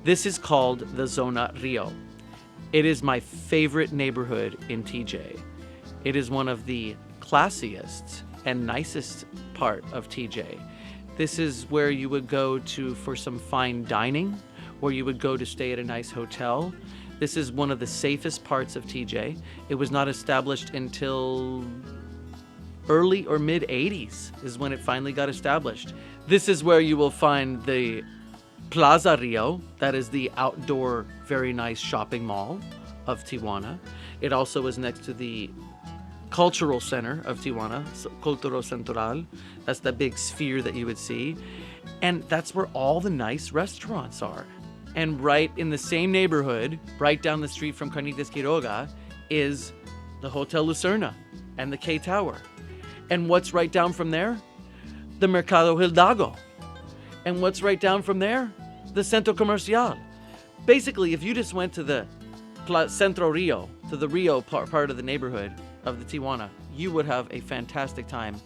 This is called the Zona Rio. It is my favorite neighborhood in TJ. It is one of the classiest and nicest part of TJ. This is where you would go to for some fine dining, where you would go to stay at a nice hotel. This is one of the safest parts of TJ. It was not established until early or mid 80s is when it finally got established. This is where you will find the Plaza Rio, that is the outdoor, very nice shopping mall of Tijuana. It also is next to the cultural center of Tijuana, Culturo Central. That's the big sphere that you would see. And that's where all the nice restaurants are. And right in the same neighborhood, right down the street from Carnitas Quiroga, is the Hotel Lucerna and the K Tower. And what's right down from there? The Mercado Hidalgo. And what's right down from there? The Centro Comercial. Basically, if you just went to the Centro Rio, to the Rio part of the neighborhood of the Tijuana, you would have a fantastic time